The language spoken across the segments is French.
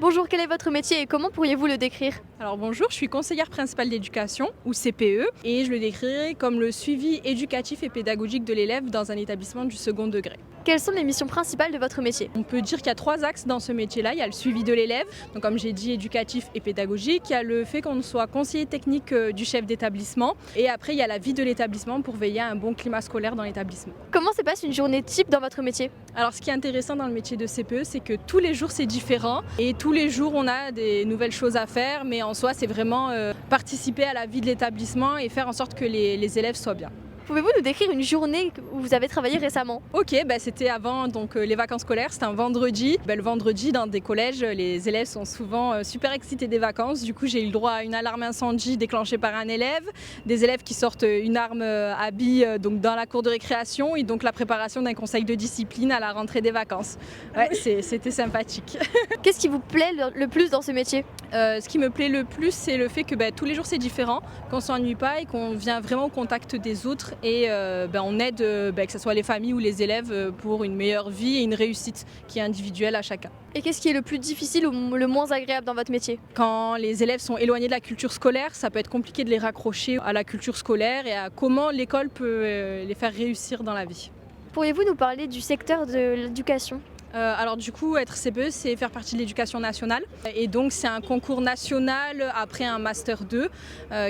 Bonjour, quel est votre métier et comment pourriez-vous le décrire? Alors bonjour, je suis conseillère principale d'éducation ou CPE et je le décrirai comme le suivi éducatif et pédagogique de l'élève dans un établissement du second degré. Quelles sont les missions principales de votre métier? On peut dire qu'il y a 3 axes dans ce métier-là. Il y a le suivi de l'élève, donc comme j'ai dit éducatif et pédagogique. Il y a le fait qu'on soit conseiller technique du chef d'établissement et après il y a la vie de l'établissement pour veiller à un bon climat scolaire dans l'établissement. Comment se passe une journée type dans votre métier? Alors ce qui est intéressant dans le métier de CPE, c'est que tous les jours c'est différent et tous les jours on a des nouvelles choses à faire, mais en soi c'est vraiment participer à la vie de l'établissement et faire en sorte que les élèves soient bien. Pouvez-vous nous décrire une journée où vous avez travaillé récemment? Ok, c'était avant les vacances scolaires, c'était un vendredi. Le vendredi dans des collèges, les élèves sont souvent super excités des vacances. Du coup j'ai eu le droit à une alarme incendie déclenchée par un élève, des élèves qui sortent une arme à billes dans la cour de récréation et donc la préparation d'un conseil de discipline à la rentrée des vacances. Ouais, c'était sympathique. Qu'est-ce qui vous plaît le plus dans ce métier? Ce qui me plaît le plus, c'est le fait que tous les jours c'est différent, qu'on ne s'ennuie pas et qu'on vient vraiment au contact des autres et on aide que ce soit les familles ou les élèves pour une meilleure vie et une réussite qui est individuelle à chacun. Et qu'est-ce qui est le plus difficile ou le moins agréable dans votre métier? Quand les élèves sont éloignés de la culture scolaire, ça peut être compliqué de les raccrocher à la culture scolaire et à comment l'école peut les faire réussir dans la vie. Pourriez-vous nous parler du secteur de l'éducation? Alors du coup, être CPE, c'est faire partie de l'éducation nationale. Et donc c'est un concours national après un Master 2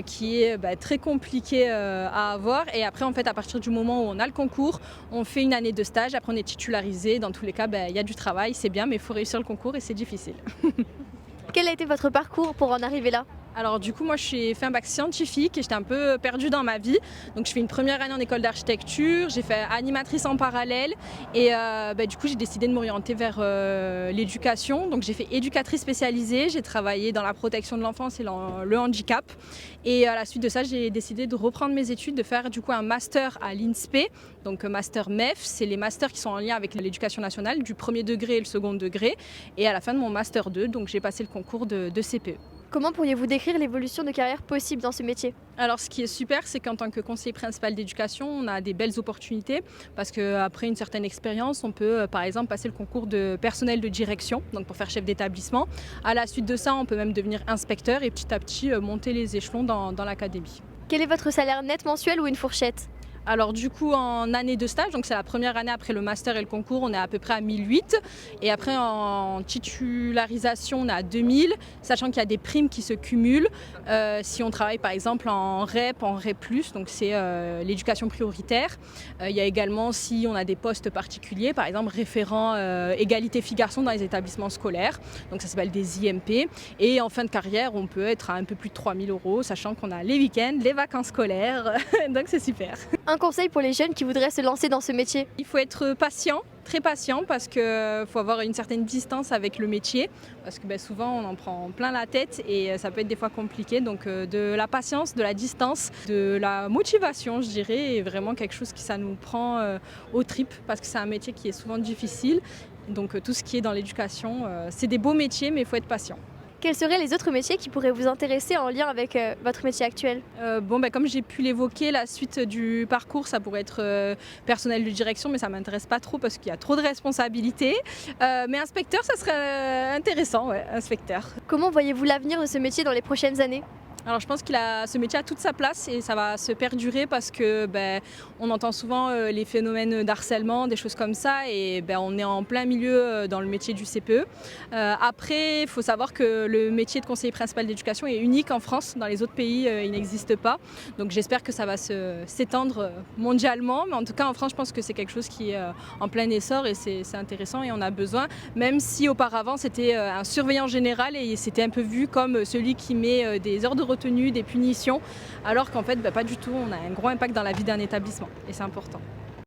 qui est très compliqué à avoir. Et après, en fait, à partir du moment où on a le concours, on fait une année de stage. Après, on est titularisé. Dans tous les cas, il y a du travail, c'est bien, mais il faut réussir le concours et c'est difficile. Quel a été votre parcours pour en arriver là? Alors du coup moi j'ai fait un bac scientifique et j'étais un peu perdue dans ma vie. Donc je fais une première année en école d'architecture, j'ai fait animatrice en parallèle et du coup j'ai décidé de m'orienter vers l'éducation. Donc j'ai fait éducatrice spécialisée, j'ai travaillé dans la protection de l'enfance et le handicap. Et à la suite de ça j'ai décidé de reprendre mes études, de faire du coup un master à l'INSPE, donc master MEF, c'est les masters qui sont en lien avec l'éducation nationale du premier degré et le second degré. Et à la fin de mon master 2, donc j'ai passé le concours de CPE. Comment pourriez-vous décrire l'évolution de carrière possible dans ce métier? Alors ce qui est super, c'est qu'en tant que conseiller principal d'éducation, on a des belles opportunités parce qu'après une certaine expérience, on peut par exemple passer le concours de personnel de direction, donc pour faire chef d'établissement. À la suite de ça, on peut même devenir inspecteur et petit à petit monter les échelons dans l'académie. Quel est votre salaire net mensuel ou une fourchette? Alors du coup en année de stage, donc c'est la première année après le master et le concours, on est à peu près à 1008 et après en titularisation on est à 2000, sachant qu'il y a des primes qui se cumulent si on travaille par exemple en REP, en REP+, donc c'est l'éducation prioritaire. Il y a également si on a des postes particuliers, par exemple référent égalité filles-garçons dans les établissements scolaires, donc ça s'appelle des IMP. Et en fin de carrière on peut être à un peu plus de 3000 €, sachant qu'on a les week-ends, les vacances scolaires, donc c'est super. Un conseil pour les jeunes qui voudraient se lancer dans ce métier? Il faut être patient, très patient, parce qu'il faut avoir une certaine distance avec le métier, parce que souvent on en prend plein la tête et ça peut être des fois compliqué. Donc de la patience, de la distance, de la motivation je dirais, est vraiment quelque chose qui ça nous prend aux tripes, parce que c'est un métier qui est souvent difficile. Donc tout ce qui est dans l'éducation, c'est des beaux métiers mais il faut être patient. Quels seraient les autres métiers qui pourraient vous intéresser en lien avec votre métier actuel? Comme j'ai pu l'évoquer, la suite du parcours, ça pourrait être personnel de direction, mais ça ne m'intéresse pas trop parce qu'il y a trop de responsabilités. Mais inspecteur, ça serait intéressant, ouais, inspecteur. Comment voyez-vous l'avenir de ce métier dans les prochaines années? Alors je pense ce métier a toute sa place et ça va se perdurer parce que on entend souvent les phénomènes d'harcèlement, des choses comme ça et on est en plein milieu dans le métier du CPE. Après, il faut savoir que le métier de conseiller principal d'éducation est unique en France, dans les autres pays il n'existe pas. Donc j'espère que ça va s'étendre mondialement, mais en tout cas en France je pense que c'est quelque chose qui est en plein essor et c'est intéressant et on a besoin, même si auparavant c'était un surveillant général et c'était un peu vu comme celui qui met des heures de retenue, des punitions, alors qu'en fait pas du tout, on a un gros impact dans la vie d'un établissement et c'est important.